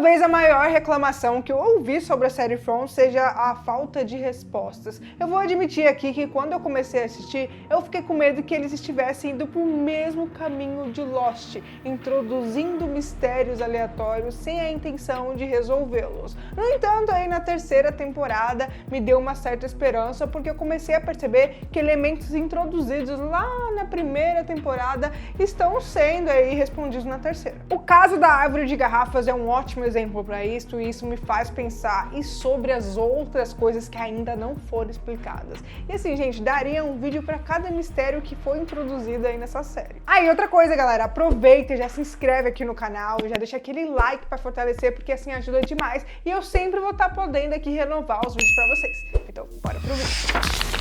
Talvez a maior reclamação que eu ouvi sobre a série From seja a falta de respostas. Eu vou admitir aqui que quando eu comecei a assistir, eu fiquei com medo que eles estivessem indo pro mesmo caminho de Lost, introduzindo mistérios aleatórios sem a intenção de resolvê-los. No entanto, aí na terceira temporada me deu uma certa esperança, porque eu comecei a perceber que elementos introduzidos lá na primeira temporada estão sendo aí respondidos na terceira. O caso da árvore de garrafas é um ótimo exemplo para isso, e isso me faz pensar e sobre as outras coisas que ainda não foram explicadas. E assim, gente, daria um vídeo para cada mistério que foi introduzido aí nessa série. E outra coisa, galera, aproveita e já se inscreve aqui no canal, já deixa aquele like para fortalecer, porque assim ajuda demais, e eu sempre vou estar podendo aqui renovar os vídeos para vocês. Então, bora pro vídeo.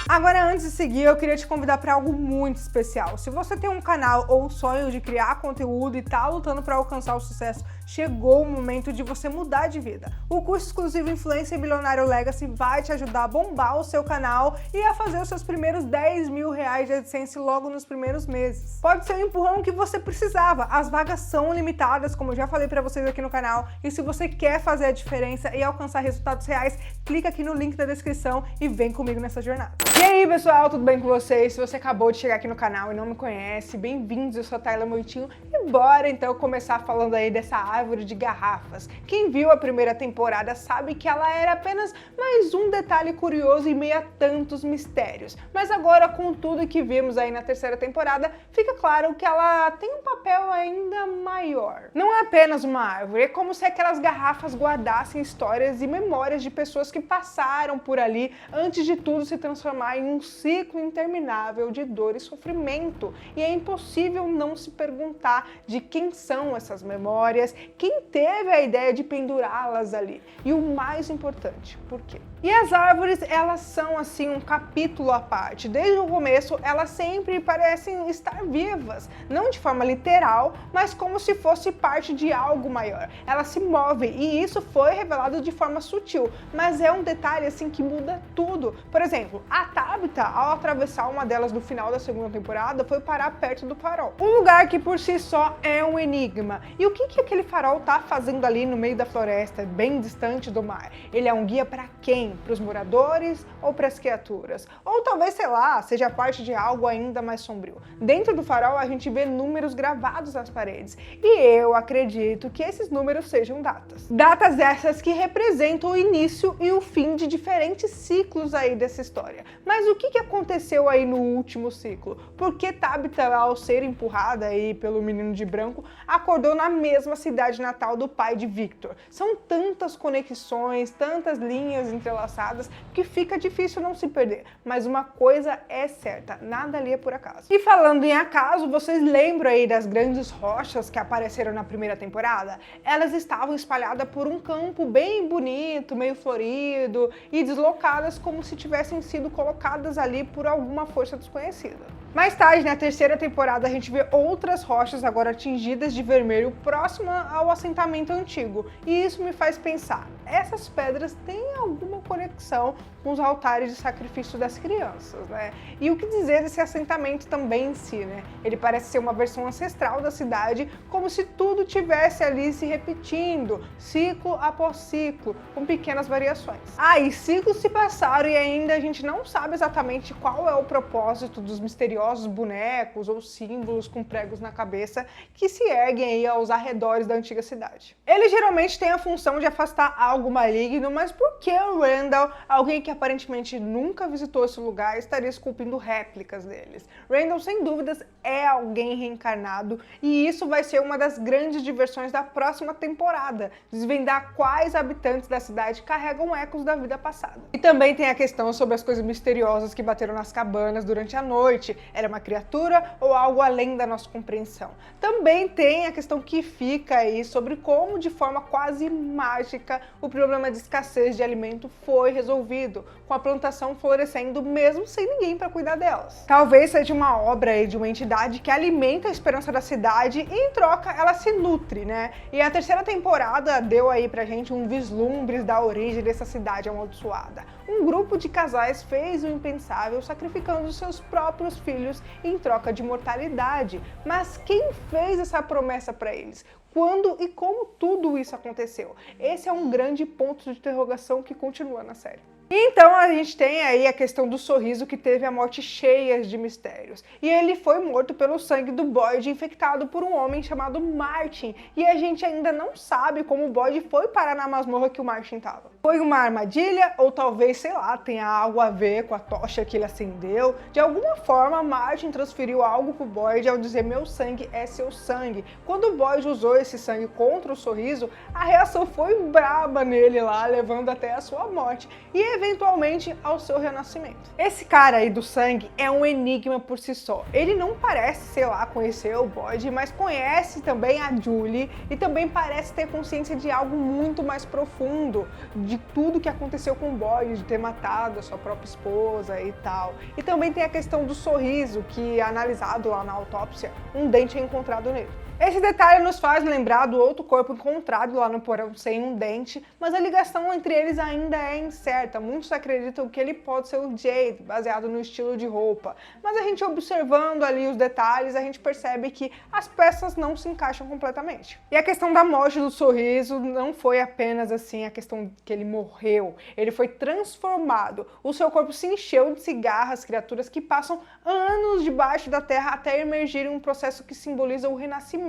Agora, antes de seguir, eu queria te convidar para algo muito especial. Se você tem um canal ou sonho de criar conteúdo e tá lutando para alcançar o sucesso, chegou o momento de você mudar de vida. O curso exclusivo Influencer Bilionário Legacy vai te ajudar a bombar o seu canal e a fazer os seus primeiros 10 mil reais de AdSense logo nos primeiros meses. Pode ser o empurrão que você precisava. As vagas são limitadas, como eu já falei para vocês aqui no canal, e se você quer fazer a diferença e alcançar resultados reais, clica aqui no link da descrição e vem comigo nessa jornada. E aí, pessoal, tudo bem com vocês? Se você acabou de chegar aqui no canal e não me conhece, bem-vindos, eu sou a Tayla Moitinho e bora então começar falando aí dessa árvore de garrafas. Quem viu a primeira temporada sabe que ela era apenas mais um detalhe curioso em meio a tantos mistérios. Mas agora, com tudo que vimos aí na terceira temporada, fica claro que ela tem um papel ainda maior. Não é apenas uma árvore, é como se aquelas garrafas guardassem histórias e memórias de pessoas que passaram por ali antes de tudo se transformar em um ciclo interminável de dor e sofrimento. E é impossível não se perguntar de quem são essas memórias, quem teve a ideia de pendurá-las ali. E o mais importante, por quê? E as árvores, elas são assim um capítulo à parte. Desde o começo, elas sempre parecem estar vivas, não de forma literal, mas como se fosse parte de algo maior. Elas se movem e isso foi revelado de forma sutil, mas é um detalhe assim que muda tudo. Por exemplo, a Tabitha, ao atravessar uma delas no final da segunda temporada, foi parar perto do farol. Um lugar que por si só é um enigma. E o que aquele farol tá fazendo ali no meio da floresta, bem distante do mar? Ele é um guia para quem? Para os moradores ou para as criaturas? Ou talvez, sei lá, seja parte de algo ainda mais sombrio. Dentro do farol a gente vê números gravados nas paredes. E eu acredito que esses números sejam datas. Datas essas que representam o início e o fim de diferentes ciclos aí dessa história. Mas o que aconteceu aí no último ciclo? Por que Tabitha, ao ser empurrada aí pelo menino de branco, acordou na mesma cidade natal do pai de Victor? São tantas conexões, tantas linhas entrelaçadas, que fica difícil não se perder. Mas uma coisa é certa, nada ali é por acaso. E falando em acaso, vocês lembram aí das grandes rochas que apareceram na primeira temporada? Elas estavam espalhadas por um campo bem bonito, meio florido, e deslocadas como se tivessem sido colocadas ali por alguma força desconhecida. Mais tarde, na terceira temporada, a gente vê outras rochas agora tingidas de vermelho próxima ao assentamento antigo. E isso me faz pensar, essas pedras têm alguma conexão com os altares de sacrifício das crianças, né? E o que dizer desse assentamento também em si, né? Ele parece ser uma versão ancestral da cidade, como se tudo tivesse ali se repetindo, ciclo após ciclo, com pequenas variações. E ciclos se passaram e ainda a gente não sabe exatamente qual é o propósito dos misteriosos bonecos ou símbolos com pregos na cabeça que se erguem aí aos arredores da antiga cidade. Eles geralmente têm a função de afastar algo maligno, mas por que o Randall, alguém que aparentemente nunca visitou esse lugar, estaria esculpindo réplicas deles? Randall, sem dúvidas, é alguém reencarnado e isso vai ser uma das grandes diversões da próxima temporada, desvendar quais habitantes da cidade carregam ecos da vida passada. E também tem a questão sobre as coisas misteriosas que bateram nas cabanas durante a noite. Era uma criatura ou algo além da nossa compreensão? Também tem a questão que fica aí sobre como, de forma quase mágica, o problema de escassez de alimento foi resolvido, com a plantação florescendo mesmo sem ninguém para cuidar delas. Talvez seja uma obra aí de uma entidade que alimenta a esperança da cidade e em troca ela se nutre, né? E a terceira temporada deu aí pra gente um vislumbre da origem dessa cidade amaldiçoada. Um grupo de casais fez o impensável, sacrificando seus próprios filhos filhos em troca de imortalidade. Mas quem fez essa promessa para eles? Quando e como tudo isso aconteceu? Esse é um grande ponto de interrogação que continua na série. Então a gente tem aí a questão do sorriso, que teve a morte cheia de mistérios. E ele foi morto pelo sangue do Boyd, infectado por um homem chamado Martin. E a gente ainda não sabe como o Boyd foi parar na masmorra que o Martin estava. Foi uma armadilha ou talvez, sei lá, tenha algo a ver com a tocha que ele acendeu. De alguma forma, Martin transferiu algo pro Boyd ao dizer: meu sangue é seu sangue. Quando o Boyd usou esse sangue contra o sorriso, a reação foi braba nele lá, levando até a sua morte. E eventualmente ao seu renascimento. Esse cara aí do sangue é um enigma por si só. Ele não parece, sei lá, conhecer o Boyd, mas conhece também a Julie e também parece ter consciência de algo muito mais profundo, de tudo que aconteceu com o Boyd, de ter matado a sua própria esposa e tal. E também tem a questão do sorriso, que é analisado lá na autópsia, um dente é encontrado nele. Esse detalhe nos faz lembrar do outro corpo encontrado lá no porão sem um dente, mas a ligação entre eles ainda é incerta. Muitos acreditam que ele pode ser o Jade, baseado no estilo de roupa. Mas a gente observando ali os detalhes, a gente percebe que as peças não se encaixam completamente. E a questão da morte do sorriso não foi apenas assim a questão que ele morreu. Ele foi transformado. O seu corpo se encheu de cigarras, criaturas que passam anos debaixo da terra até emergir em um processo que simboliza o renascimento.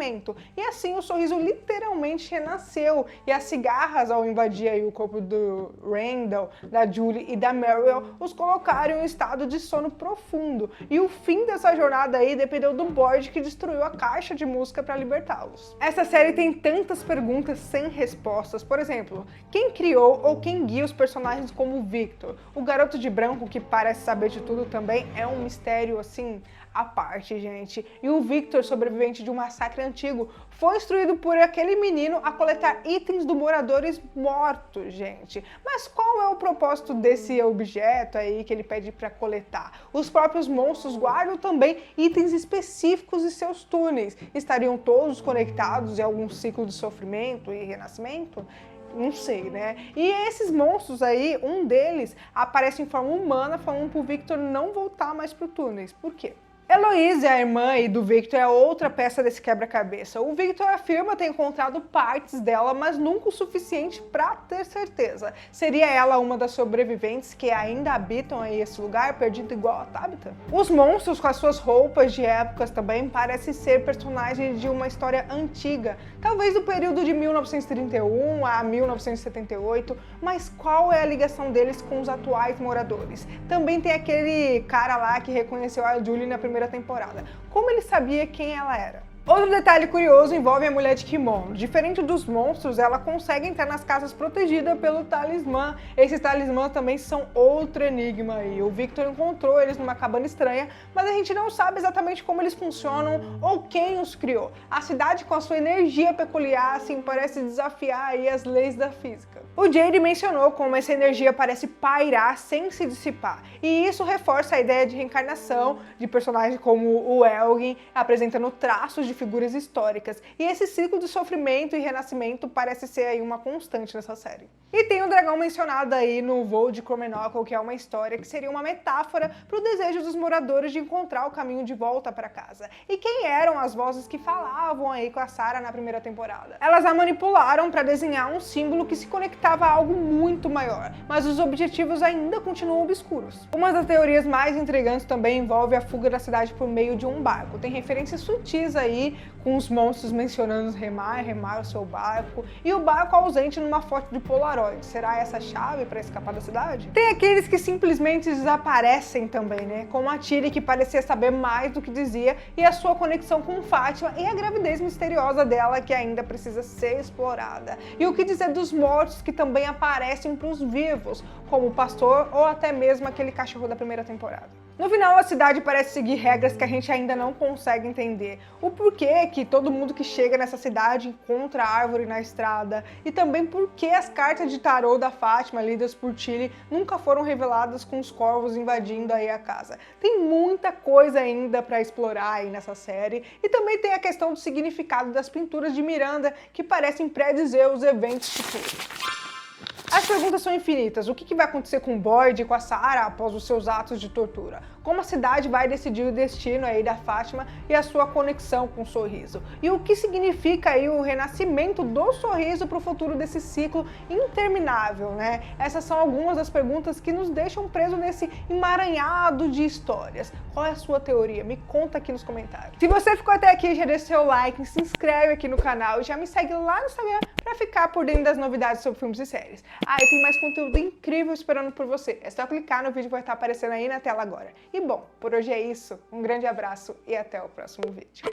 E assim o sorriso literalmente renasceu. E as cigarras, ao invadir aí o corpo do Randall, da Julie e da Meryl, os colocaram em um estado de sono profundo. E o fim dessa jornada aí dependeu do Boyd, que destruiu a caixa de música para libertá-los. Essa série tem tantas perguntas sem respostas. Por exemplo, quem criou ou quem guia os personagens como o Victor? O garoto de branco, que parece saber de tudo também, é um mistério assim à parte, gente. E o Victor, sobrevivente de um massacre antigo, foi instruído por aquele menino a coletar itens dos moradores mortos, gente. Mas qual é o propósito desse objeto aí que ele pede para coletar? Os próprios monstros guardam também itens específicos em seus túneis. Estariam todos conectados em algum ciclo de sofrimento e renascimento? Não sei, né? E esses monstros aí, um deles aparece em forma humana, falando pro Victor não voltar mais pro túneis. Por quê? Heloise, a irmã aí do Victor, é outra peça desse quebra-cabeça. O Victor afirma ter encontrado partes dela, mas nunca o suficiente para ter certeza. Seria ela uma das sobreviventes que ainda habitam aí esse lugar, perdido igual a Tabitha? Os monstros com as suas roupas de épocas também parecem ser personagens de uma história antiga, talvez do período de 1931 a 1978, mas qual é a ligação deles com os atuais moradores? Também tem aquele cara lá que reconheceu a Julie na primeira temporada. Como ele sabia quem ela era? Outro detalhe curioso envolve a mulher de kimono. Diferente dos monstros, ela consegue entrar nas casas protegida pelo talismã. Esses talismãs também são outro enigma aí. O Victor encontrou eles numa cabana estranha, mas a gente não sabe exatamente como eles funcionam ou quem os criou. A cidade, com a sua energia peculiar, assim, parece desafiar aí as leis da física. O Jade mencionou como essa energia parece pairar sem se dissipar. E isso reforça a ideia de reencarnação de personagens como o Elgin, apresentando traços de figuras históricas. E esse ciclo de sofrimento e renascimento parece ser aí uma constante nessa série. E tem o dragão mencionado aí no voo de Cromenocle, que é uma história que seria uma metáfora para o desejo dos moradores de encontrar o caminho de volta para casa. E quem eram as vozes que falavam aí com a Sarah na primeira temporada? Elas a manipularam para desenhar um símbolo que se conectava a algo muito maior, mas os objetivos ainda continuam obscuros. Uma das teorias mais intrigantes também envolve a fuga da cidade por meio de um barco. Tem referências sutis aí, com os monstros mencionando remar o seu barco, e o barco ausente numa foto de Polaroid. Será essa a chave para escapar da cidade? Tem aqueles que simplesmente desaparecem também, né? Como a Tilly, que parecia saber mais do que dizia, e a sua conexão com Fátima e a gravidez misteriosa dela, que ainda precisa ser explorada. E o que dizer dos mortos que também aparecem para os vivos, como o pastor ou até mesmo aquele cachorro da primeira temporada. No final, a cidade parece seguir regras que a gente ainda não consegue entender. O porquê que todo mundo que chega nessa cidade encontra árvore na estrada, e também por que as cartas de tarô da Fátima, lidas por Tilly, nunca foram reveladas com os corvos invadindo aí a casa. Tem muita coisa ainda para explorar aí nessa série, e também tem a questão do significado das pinturas de Miranda, que parecem predizer os eventos futuros. As perguntas são infinitas. O que vai acontecer com o Boyd e com a Sarah após os seus atos de tortura? como a cidade vai decidir o destino aí da Fátima e a sua conexão com o sorriso. E o que significa aí o renascimento do sorriso para o futuro desse ciclo interminável, né? Essas são algumas das perguntas que nos deixam presos nesse emaranhado de histórias. Qual é a sua teoria? Me conta aqui nos comentários. Se você ficou até aqui, já deixa seu like, se inscreve aqui no canal e já me segue lá no Instagram para ficar por dentro das novidades sobre filmes e séries. Ah, e tem mais conteúdo incrível esperando por você. É só clicar no vídeo que vai estar aparecendo aí na tela agora. E bom, por hoje é isso. Um grande abraço e até o próximo vídeo.